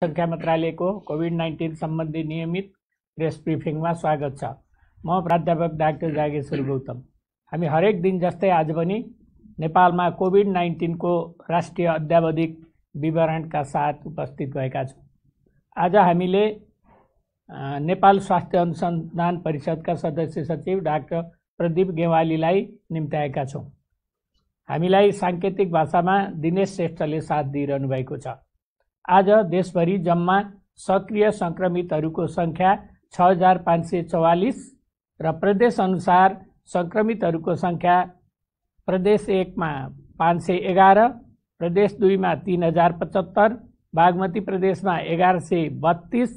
संख्या मन्त्रालयको कोभिड-19 सम्बन्धी नियमित प्रेस ब्रिफिङमा स्वागत छ। म प्राध्यापक डाक्टर जागेश्वर गौतम। हामी हरेक दिन जस्तै आज पनि नेपालमा कोभिड-19 को राष्ट्रिय अद्यावधिक विवरणका साथ उपस्थित भएका छौँ। आज हामीले नेपाल स्वास्थ्य अनुसन्धान परिषदका सदस्य सचिव डाक्टर प्रदीप गेवालीलाई निम्त्याएका छौँ। हामीलाई साङ्केतिक भाषामा दिनेश श्रेष्ठले साथ दिइरहनु भएको छ। आज देशभरि जम्मा सक्रिय संक्रमितहरूको संख्या 6544 र प्रदेश अनुसार संक्रमितहरूको संख्या प्रदेश 1 मा 511, प्रदेश 2 मा 3075, बागमती प्रदेशमा 1132,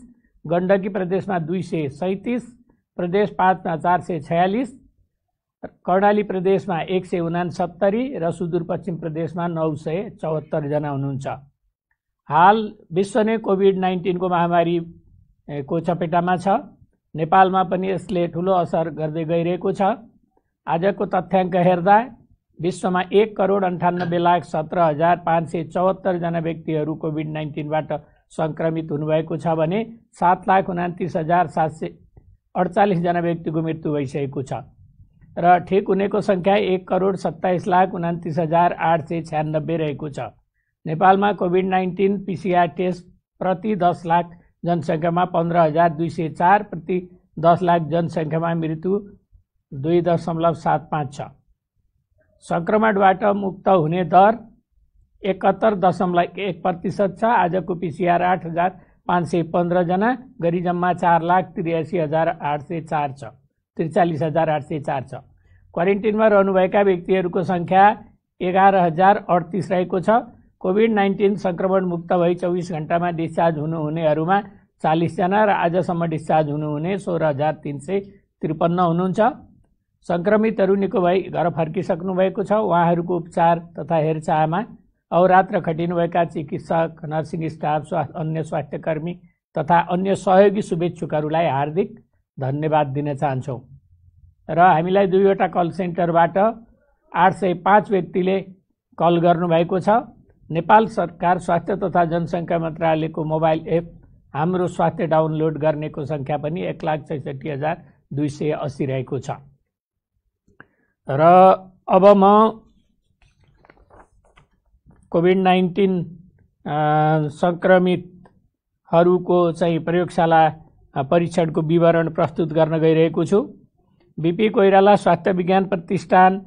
गण्डकी प्रदेशमा 237, प्रदेश 5 मा 446, कर्णाली प्रदेशमा 169 र सुदूरपश्चिम प्रदेशमा 974 जना हुनुहुन्छ। हाल विश्व नै कोभिड-19 को महामारी को चपेटामा छ। नेपालमा पनि यसले ठूलो असर गर्दै गइरहेको छ। आजको तथ्याङ्क हेर्दा विश्वमा 1,98,17,574 जना व्यक्तिहरू कोभिड-19 बाट संक्रमित हुनुभएको छ भने 7,29,748 जना व्यक्तिको मृत्यु भइसकेको छ र ठिक हुनेको संख्या 1,27,29,896 रहेको छ। नेपालमा कोभिड-19 पीसीआर टेस्ट प्रति 10 लाख जनसङ्ख्यामा 15,204, प्रति 10 लाख जनसङ्ख्यामा मृत्यु 2.75 छ। संक्रमणबाट मुक्त हुने दर 71.1% छ। आजको पीसीआर 8,515 जना गरी जम्मा 4,83,804 छ, 43,804 छ। क्वारेन्टिनमा रहनुभएका व्यक्तिहरूको संख्या 11,038 रहेको छ। कोभिड-19 संक्रमण मुक्त भई 24 घण्टामा डिस्चार्ज हुनुहुनेहरूमा 40 जना र आजसम्म डिस्चार्ज हुनुहुने 16,353 हुनुहुन्छ। संक्रमितहरू निको भई घर फर्किसक्नु भएको छ। उहाँहरूको उपचार तथा हेरचाहमा अहोरात्र खटिनुभएका चिकित्सक, नर्सिङ स्टाफ, अन्य स्वास्थ्यकर्मी तथा अन्य सहयोगी शुभेच्छुकहरूलाई हार्दिक धन्यवाद दिन चाहन्छौँ। र हामीलाई 2वटा कल सेन्टरबाट 805 व्यक्तिले कल गर्नुभएको छ। नेपाल सरकार स्वास्थ्य तथा जनसङ्ख्या मन्त्रालयको मोबाइल एप हाम्रो स्वास्थ्य डाउनलोड गर्नेको संख्या पनि 1,66,280 रहेको छ। र अब म कोभिड-19 संक्रमितहरूको चाहिँ प्रयोगशाला परीक्षणको विवरण प्रस्तुत गर्न गइरहेको छु। बीपी कोइराला स्वास्थ्य विज्ञान प्रतिष्ठान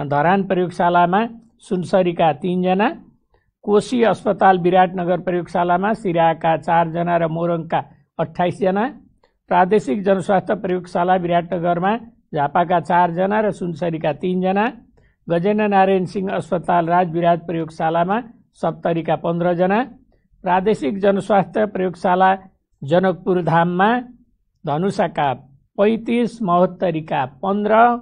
धरान प्रयोगशालामा सुनसरीका 3 जना, कोशी अस्पताल विराटनगर प्रयोगशालामा सिराहाका 4 जना र मोरङका 28 जना, प्रादेशिक जनस्वास्थ्य प्रयोगशाला विराटनगरमा झापाका 4 जना र सुनसरीका 3 जना, गजेन्द्र नारायण सिंह अस्पताल राजविराज प्रयोगशालामा सप्तरीका 15 जना, प्रादेशिक जनस्वास्थ्य प्रयोगशाला जनकपुर धाममा धनुषाका 35, महोत्तरीका 15,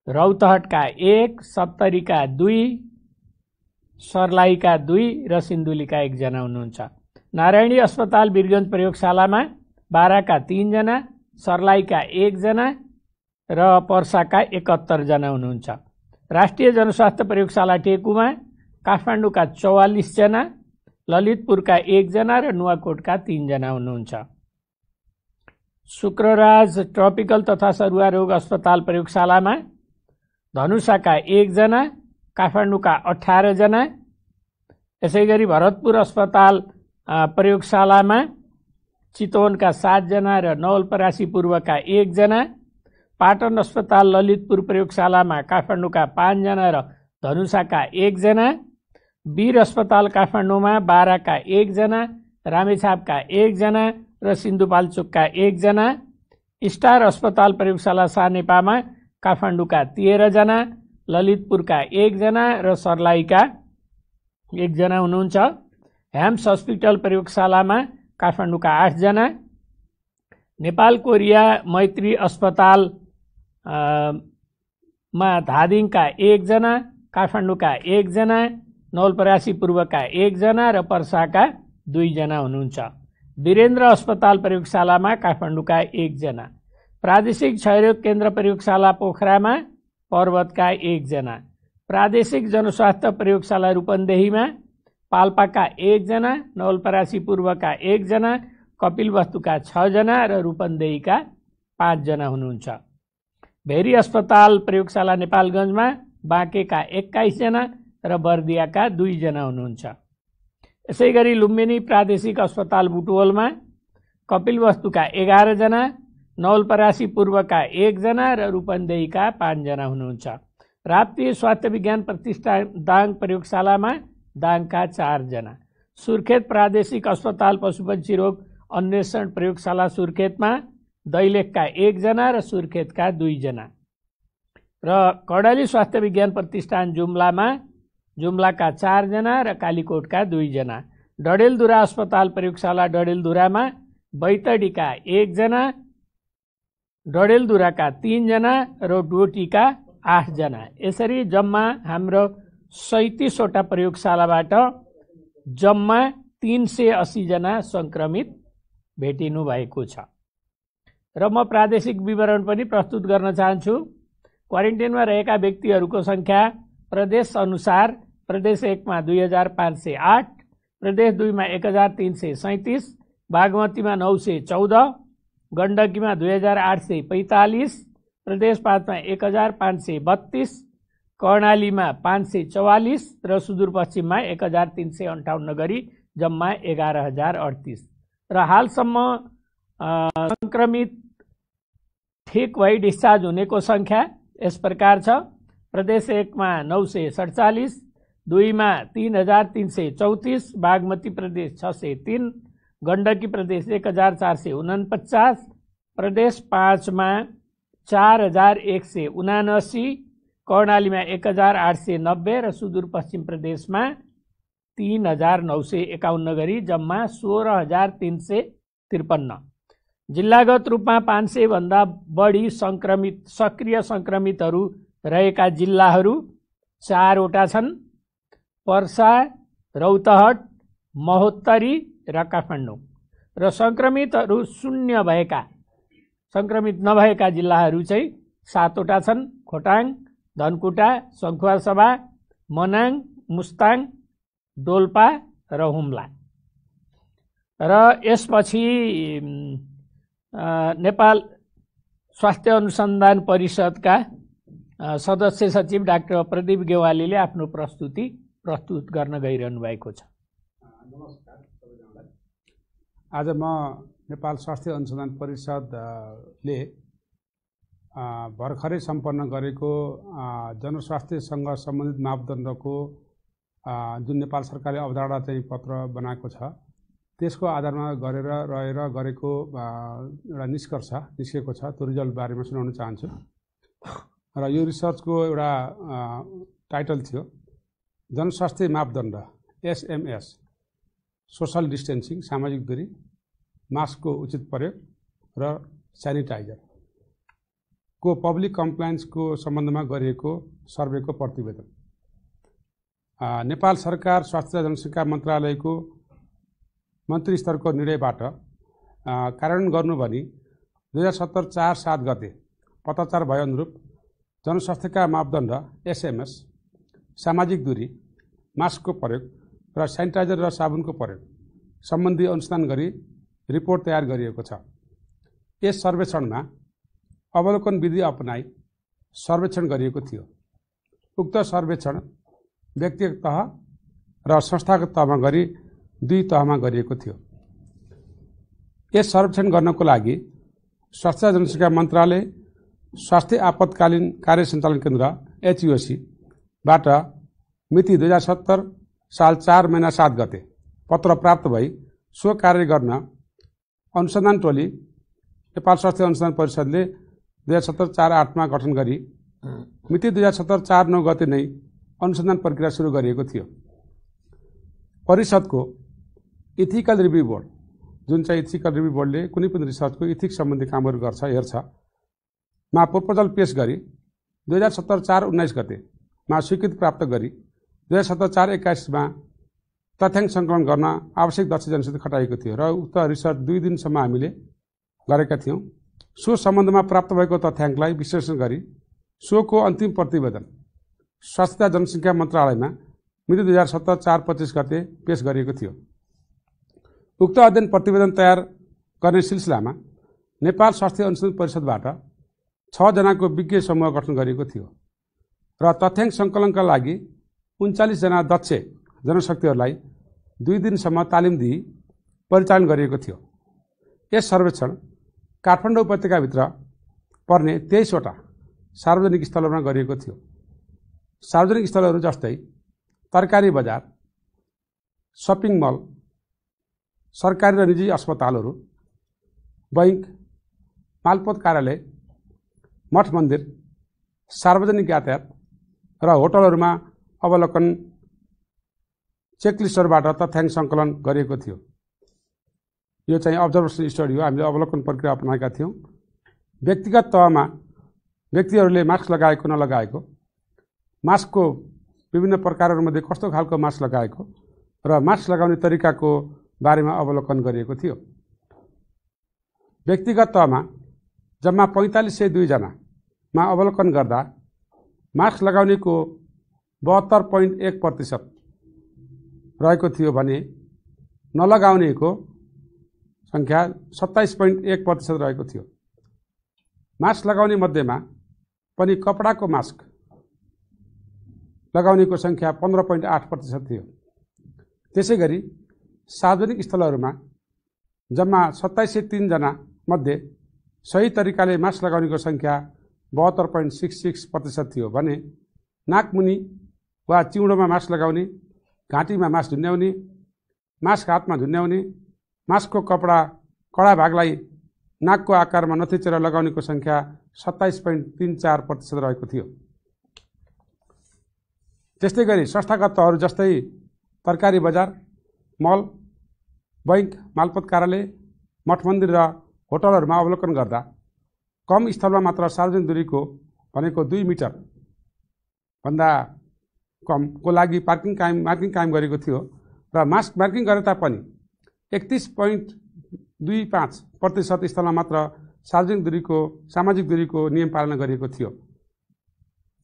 रौतहटका 1, सप्तरीका 2, सर्लाहीका 2 र सिन्धुलीका 1 जना हुनुहुन्छ। नारायणी अस्पताल वीरगञ्ज प्रयोगशालामा बाराका 3 जना, सर्लाहीका 1 जना र पर्साका 71 जना हुनुहुन्छ। राष्ट्रिय जनस्वास्थ्य प्रयोगशाला टेकुमा काठमाडौँका 44 जना, ललितपुरका 1 जना र नुवाकोटका 3 जना हुनुहुन्छ। शुक्रराज ट्रपिकल तथा सरुवा रोग अस्पताल प्रयोगशालामा धनुषाका 1 जना, काठमाडौँका 18 जना, यसैगरी भरतपुर अस्पताल प्रयोगशालामा चितवनका 7 जना र नवलपरासी पूर्वका 1 जना, पाटन अस्पताल ललितपुर प्रयोगशालामा काठमाडौँका 5 जना र धनुषाका 1 जना, वीर अस्पताल काठमाडौँमा बाराका 1 जना, रामेछापका 1 जना र सिन्धुपाल्चोकका 1 जना, स्टार अस्पताल प्रयोगशाला सानेपामा काठमाडौँका 13 जना, ललितपुरका 1 जना र सर्लाहीका 1 जना हुनुहुन्छ। ह्याम्स हस्पिटल प्रयोगशालामा काठमाडौँका 8 जना, नेपाल कोरिया मैत्री अस्पताल मा धादिङका 1 जना, काठमाडौँका 1 जना, नवलपरासी पूर्वका 1 जना र पर्साका 2 जना हुनुहुन्छ। वीरेन्द्र अस्पताल प्रयोगशालामा काठमाडौँका 1 जना, प्रादेशिक क्षयरोग केन्द्र प्रयोगशाला पोखरामा पर्वतका 1 जना, प्रादेशिक जनस्वास्थ्य प्रयोगशाला रूपन्देहीमा पाल्पाका 1 जना, नवलपरासी पूर्वका 1 जना, कपिलवस्तुका 6 जना र रूपन्देहीका 5 जना हुनुहुन्छ। भेरी अस्पताल प्रयोगशाला नेपालगञ्जमा बाँकेका 21 जना र बर्दियाका 2 जना हुनुहुन्छ। यसैगरी लुम्बिनी प्रादेशिक अस्पताल बुटवलमा कपिलवस्तुका 11 जना, नवलपरासी पूर्वका 1 जना र रूपन्देहीका 5 जना हुनुहुन्छ। राप्ती स्वास्थ्य विज्ञान प्रतिष्ठान दाङ प्रयोगशालामा दाङका 4 जना, सुर्खेत प्रादेशिक अस्पताल पशुपक्षी रोग अन्वेषण प्रयोगशाला सुर्खेतमा दैलेखका 1 जना र सुर्खेतका 2 जना र कर्णाली स्वास्थ्य विज्ञान प्रतिष्ठान जुम्लाका 4 जना र कालीकोटका 2 जना। डडेलधुरा अस्पताल प्रयोगशाला डडेलधुरामा बैतडीका 1 जना, डडेलधुराका 3 जना र डोटीका 8 जना। यसरी जम्मा हाम्रो 37 वटा प्रयोगशालाबाट जम्मा 380 जना संक्रमित भेटिनु भएको छ। र म प्रादेशिक विवरण पनि प्रस्तुत गर्न चाहन्छु। क्वारेन्टाइनमा रहेका व्यक्तिहरूको संख्या प्रदेश अनुसार प्रदेश 1 मा 2508, प्रदेश 2 मा 1337, बागमतीमा 914, गण्डकीमा 2845, प्रदेश 5 मा 1532, कर्णालीमा 544 र सुदूरपश्चिममा 1358 गरी जम्मा 11038 र हालसम्म संक्रमित ठिक भई डिस्चार्ज हुनेको संख्या यस प्रकार छ। प्रदेश 1 मा 947, 2 मा 3334, बागमती प्रदेश 603, गण्डकी प्रदेश 1449, प्रदेश 5 मा 4179, कर्णालीमा 1890 र सुदूरपश्चिम प्रदेशमा 3951 गरी जम्मा 16353। जिल्लागत रूपमा 500 भन्दा बढी सक्रिय संक्रमितहरू रहेका जिल्लाहरू 4 वटा छन्: पर्सा, रौतहट, महोत्तरी र काठमाडौँ। र संक्रमितहरू संक्रमित नभएका जिल्लाहरू चाहिँ 7 वटा छन्: खोटाङ, धनकुटा, सङ्खुवासभा, मनाङ, मुस्ताङ, डोल्पा र हुम्ला। र यसपछि नेपाल स्वास्थ्य अनुसन्धान परिषदका सदस्य सचिव डाक्टर प्रदीप गेवालीले आफ्नो प्रस्तुत गर्न गइरहनु भएको छ। नमस्कार सबैजनालाई। आज म नेपाल स्वास्थ्य अनुसन्धान परिषदले भर्खरै सम्पन्न गरेको जनस्वास्थ्यसँग सम्बन्धित मापदण्डको जुन नेपाल सरकारले अवधारणा चाहिँ पत्र बनाएको छ, त्यसको आधारमा गरेको एउटा निष्कर्ष निस्केको छ। त्यो रिजल्ट बारेमा सुनाउन चाहन्छु। र यो रिसर्चको एउटा टाइटल थियो जनस्वास्थ्य मापदण्ड SMS, सोशल डिस्टेन्सिङ, सामाजिक दूरी, मास्कको उचित प्रयोग र सेनिटाइजर को पब्लिक कम्प्लायन्सको सम्बन्धमा गरिएको सर्वेको प्रतिवेदन। नेपाल सरकार स्वास्थ्य जनसङ्ख्या मन्त्रालयको मन्त्री स्तरको निर्णयबाट कार्यान्वयन गर्नु भनी 2070 4/7 गते पत्राचार भए अनुरूप जनस्वास्थ्यका मापदण्ड SMS, सामाजिक दूरी, मास्कको प्रयोग र सेनिटाइजर र साबुनको प्रयोग सम्बन्धी अनुसन्धान गरी रिपोर्ट तयार गरिएको छ। यस सर्वेक्षणमा अवलोकन विधि अपनाई सर्वेक्षण गरिएको थियो। उक्त सर्वेक्षण व्यक्तिगत तह र संस्थागत तहमा गरी 2 तहमा गरिएको थियो। यस सर्वेक्षण गर्नको लागि स्वास्थ्य जनसङ्ख्या मन्त्रालय स्वास्थ्य आपतकालीन कार्य सञ्चालन केन्द्र HUSC बाट मिति 2070 साल 4 महिना 7 गते पत्र प्राप्त भई सो कार्य गर्न अनुसन्धान टोली नेपाल स्वास्थ्य अनुसन्धान परिषदले 2070 4/8 मा गठन गरी मिति 2070 4/9 गते नै अनुसन्धान प्रक्रिया सुरु गरिएको थियो। परिषदको इथिकल रिभ्यू बोर्ड, जुन चाहिँ इथिकल रिभ्यू बोर्डले कुनै पनि रिसर्चको इथिक्स सम्बन्धी कामहरू हेर्छ मा प्रपोजल पेश गरी 2070 4/19 गते मा स्वीकृति प्राप्त गरी 2070 4/21 मा तथ्याङ्क सङ्कलन गर्न आवश्यक दक्ष जनशक्ति खटाइएको थियो र उक्त रिसर्च 2 दिनसम्म हामीले गरेका थियौँ। सो सम्बन्धमा प्राप्त भएको तथ्याङ्कलाई विश्लेषण गरी सोको अन्तिम प्रतिवेदन स्वास्थ्य जनसङ्ख्या मन्त्रालयमा मिति 2017 4/25 गते पेश गरिएको थियो। उक्त अध्ययन प्रतिवेदन तयार गर्ने सिलसिलामा नेपाल स्वास्थ्य अनुसन्धान परिषदबाट 6 जनाको विज्ञ समूह गठन गरिएको थियो र तथ्याङ्क सङ्कलनका लागि 39 जना दक्ष जनशक्तिहरूलाई 2 दिनसम्म तालिम दिई परिचालन गरिएको थियो। यस सर्वेक्षण काठमाडौँ उपत्यकाभित्र पर्ने 23 वटा सार्वजनिक स्थलहरूमा गरिएको थियो। सार्वजनिक स्थलहरू जस्तै तरकारी बजार, सपिङ मल, सरकारी र निजी अस्पतालहरू, बैंक, मालपोत कार्यालय, मठ मन्दिर, सार्वजनिक यातायात र होटलहरूमा अवलोकन चेकलिस्टहरूबाट तथ्याङ्क सङ्कलन गरिएको थियो। यो चाहिँ अब्जर्भेसन स्टडी हो। हामीले अवलोकन प्रक्रिया अपनाएका थियौँ। व्यक्तिगत तहमा व्यक्तिहरूले मास्क लगाएको नलगाएको, मास्कको विभिन्न प्रकारहरूमध्ये कस्तो खालको मास्क लगाएको र मास्क लगाउने तरिकाको बारेमा अवलोकन गरिएको थियो। व्यक्तिगत तहमा जम्मा 4502 जनामा अवलोकन गर्दा मास्क लगाउनेको 72.1% रहेको थियो भने नलगाउनेको सङ्ख्या 27.1% रहेको थियो। मास्क लगाउने मध्येमा पनि कपडाको मास्क लगाउनेको सङ्ख्या 15.8% थियो। त्यसैगरी सार्वजनिक स्थलहरूमा जम्मा 2703 जना मध्ये सही तरिकाले मास्क लगाउनेको सङ्ख्या 72.66% थियो भने नाकमुनि वा चिउँडोमा मास्क लगाउने, घाँटीमा मास्क झुन्ड्याउने, मास्क हातमा झुन्ड्याउने, मास्कको कडा भागलाई नाकको आकारमा नथिचेर लगाउनेको सङ्ख्या 27.34% रहेको थियो। त्यस्तै गरी संस्थागत तहहरू जस्तै तरकारी बजार, मल, बैंक, मालपोत कार्यालय, मठ मन्दिर र होटलहरूमा अवलोकन गर्दा कम स्थलमा मात्र सार्वजनिक दूरीको भनेको 2 मिटर भन्दा कमको लागि मार्किङ कायम गरेको थियो र मास्क मार्किङ गरे तापनि 31.25% स्थलमा मात्र सामाजिक दूरीको नियम पालना गरिएको थियो।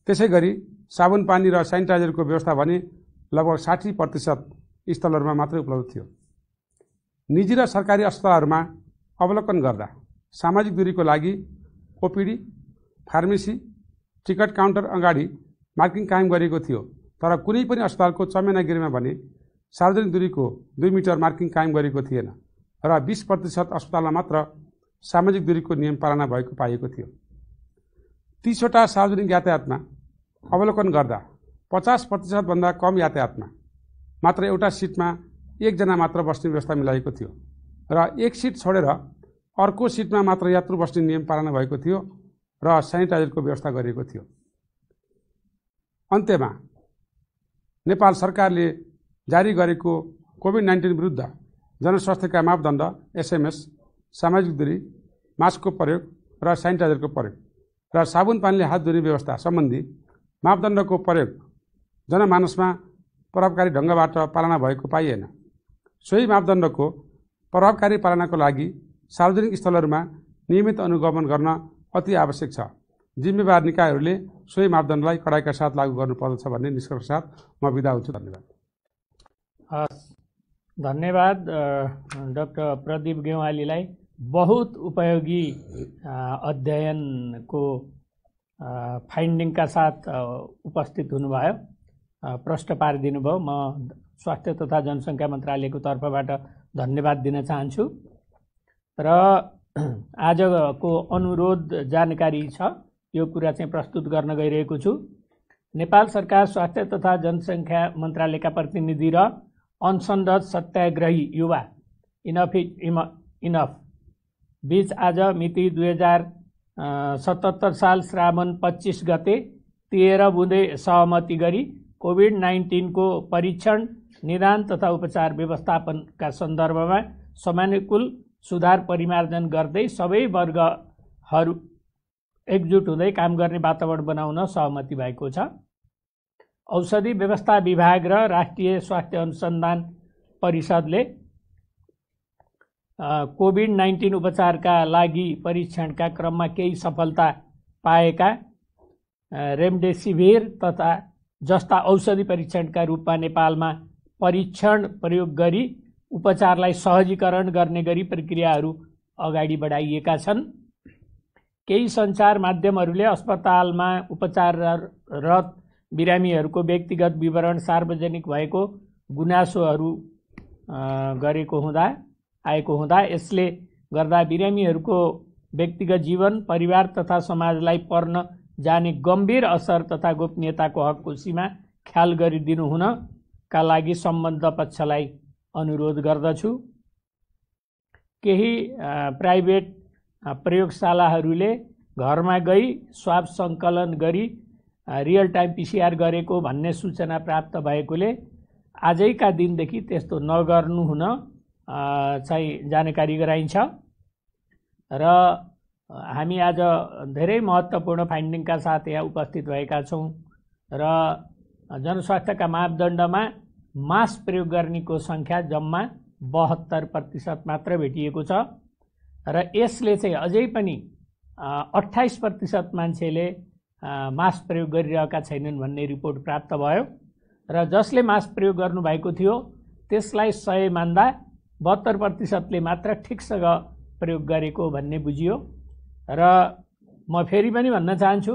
त्यसैगरी साबुन पानी र सेनिटाइजरको व्यवस्था भने लगभग 60% स्थलहरूमा मात्रै उपलब्ध थियो। निजी र सरकारी अस्पतालहरूमा अवलोकन गर्दा सामाजिक दूरीको लागि ओपिडी, फार्मेसी, टिकट काउन्टर अगाडि मार्किङ कायम गरिएको थियो तर कुनै पनि अस्पतालको चमेनागिरीमा भने सार्वजनिक दूरीको 2 मिटर मार्किङ कायम गरिएको थिएन र 20% अस्पतालमा मात्र सामाजिक दूरीको नियम पालना भएको पाइएको थियो। 30 वटा सार्वजनिक यातायातमा अवलोकन गर्दा 50% भन्दा कम यातायातमा मात्र एउटा सिटमा 1 जना मात्र बस्ने व्यवस्था मिलाइएको थियो र 1 सिट छोडेर अर्को सिटमा मात्र यात्रु बस्ने नियम पालना भएको थियो र सेनिटाइजरको व्यवस्था गरिएको थियो। अन्त्यमा नेपाल सरकारले जारी गरेको कोभिड-19 विरुद्ध जनस्वास्थ्यका मापदण्ड SMS, सामाजिक दूरी, मास्कको प्रयोग र सेनिटाइजरको प्रयोग र साबुन पानीले हात धुने व्यवस्था सम्बन्धी मापदण्डको प्रयोग जनमानसमा प्रभावकारी ढङ्गबाट पालना भएको पाइएन। सोही मापदण्डको प्रभावकारी पालनाको लागि सार्वजनिक स्थलहरूमा नियमित अनुगमन गर्न अति आवश्यक छ। जिम्मेवार निकायहरूले सोही मापदण्डलाई कडाइका साथ लागू गर्नुपर्दछ भन्ने निष्कर्ष साथ म बिदा हुन्छु। धन्यवाद। हस्, धन्यवाद डाक्टर प्रदीप गेवालीलाई। बहुत उपयोगी अध्ययनको फाइन्डिङका साथ उपस्थित हुनुभयो, प्रश्न पारिदिनु भयो। म स्वास्थ्य तथा जनसङ्ख्या मन्त्रालयको तर्फबाट धन्यवाद दिन चाहन्छु र आजको अनुरोध जानकारी छ, यो कुरा चाहिँ प्रस्तुत गर्न गइरहेको छु। नेपाल सरकार स्वास्थ्य तथा जनसङ्ख्या मन्त्रालयका प्रतिनिधि र अनसनरत सत्याग्रही युवा इनफ बीच आज मिति 2077 साल श्रावण 25 गते 13 बुँदे सहमति गरी कोभिड-19 को परीक्षण, निदान तथा उपचार व्यवस्थापनका सन्दर्भमा समयानुकूल सुधार परिमार्जन गर्दै सबै वर्गहरू एकजुट हुँदै काम गर्ने वातावरण बनाउन सहमति भएको छ। औषधि व्यवस्था विभाग र राष्ट्रिय स्वास्थ्य अनुसन्धान परिषदले कोभिड-19 उपचारका लागि परीक्षणका क्रममा केही सफलता पाएका रेमडेसिभिर तथा जस्ता औषधि परीक्षणका रूपमा नेपालमा परीक्षण प्रयोग गरी उपचारलाई सहजीकरण गर्ने गरी प्रक्रियाहरू अगाडि बढाइएका छन्। केही सञ्चार माध्यमहरूले अस्पतालमा उपचाररत बिरामीहरूको व्यक्तिगत विवरण सार्वजनिक भएको गुनासोहरू आएको हुँदा यसले गर्दा बिरामीहरूको व्यक्तिगत जीवन, परिवार तथा समाजलाई पर्न जाने गम्भीर असर तथा गोपनीयताको हकको सीमा ख्याल गरिदिनु हुनका लागि सम्बद्ध पक्षलाई अनुरोध गर्दछु। केही प्राइभेट प्रयोगशालाहरूले घरमा गई स्वाब सङ्कलन गरी रियल टाइम PCR गरेको भन्ने सूचना प्राप्त भएकोले आजैका दिनदेखि त्यस्तो नगर्नु हुन चाहिँ जानकारी गराइन्छ र हामी आज धेरै महत्त्वपूर्ण फाइन्डिङका साथ यहाँ उपस्थित भएका छौँ र जनस्वास्थ्यका मापदण्डमा मास प्रयोग गर्नेको सङ्ख्या जम्मा 72% मात्र भेटिएको छ र यसले चाहिँ अझै पनि 28% मान्छेले मास प्रयोग गरिरहेका छैनन् भन्ने रिपोर्ट प्राप्त भयो र जसले मास प्रयोग गर्नुभएको थियो त्यसलाई 100 मान्दा 72%ले मात्र ठिकसँग प्रयोग गरेको भन्ने बुझियो। र म फेरि पनि भन्न चाहन्छु,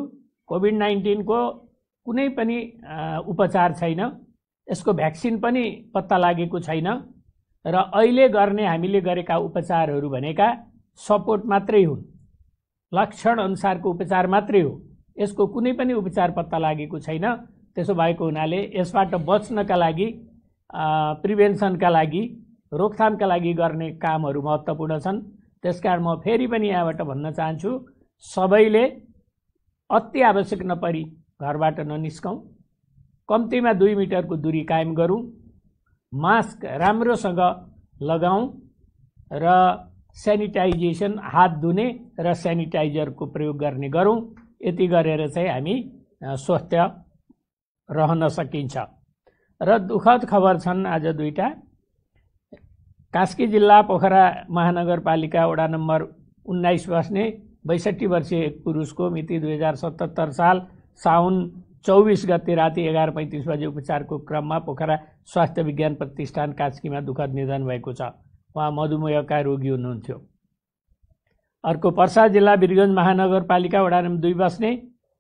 कोभिड-19 को कुनै पनि उपचार छैन, यसको भ्याक्सिन पनि पत्ता लागेको छैन र अहिले गर्ने हामीले गरेका उपचारहरू भनेका सपोर्ट मात्रै हुन्, लक्षण अनुसारको उपचार मात्रै हो। यसको कुनै पनि उपचार पत्ता लागेको छैन। त्यसो भएको हुनाले यसबाट बच्नका लागि, प्रिभेन्सनका लागि, रोकथामका लागि गर्ने कामहरू महत्त्वपूर्ण छन्। त्यसकारण म फेरि पनि यहाँबाट भन्न चाहन्छु, सबैले अति आवश्यक नपरी घरबाट ननिस्कौँ, कम्तीमा 2 मिटरको दूरी कायम गरौँ, मास्क राम्रोसँग लगाऊँ र सेनिटाइजेसन, हात धुने र सेनिटाइजरको प्रयोग गर्ने गरौँ। यति गरेर चाहिँ हामी स्वस्थ रहन सकिन्छ। र दुःखद खबर छन् आज दुईटा। कास्की जिल्ला पोखरा महानगरपालिका वडा नम्बर 19 बस्ने 62 वर्षीय एक पुरुषको मिति 2077 साल साउन 24 गते राति 11:35 बजे उपचारको क्रममा पोखरा स्वास्थ्य विज्ञान प्रतिष्ठान कास्कीमा दुःखद निधन भएको छ। उहाँ मधुमेहका रोगी हुनुहुन्थ्यो। अर्को पर्सा जिल्ला वीरगञ्ज महानगरपालिका वडा नम्बर 2 बस्ने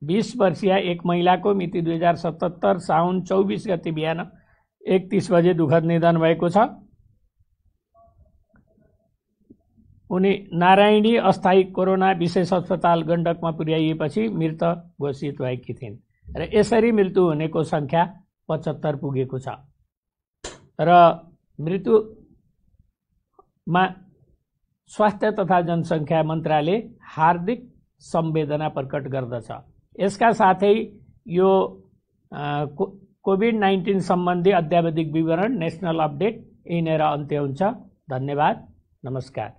20 वर्षीय एक महिलाको मिति 2077 साउन 24 गते बिहान 31 बजे दुःखद निधन भएको छ। उनी नारायणी अस्थायी कोरोना विशेष अस्पताल गण्डकमा पुर्याइएपछि मृत घोषित भएकी थिइन् र यसरी मृत्यु हुनेको सङ्ख्या 75 पुगेको छ र मृत्युमा स्वास्थ्य तथा जनसङ्ख्या मन्त्रालय हार्दिक संवेदना प्रकट गर्दछ। यसका साथै यो कोभिड-19 सम्बन्धी अद्यावधिक विवरण नेसनल अपडेट यहीँनिर अन्त्य हुन्छ। धन्यवाद, नमस्कार।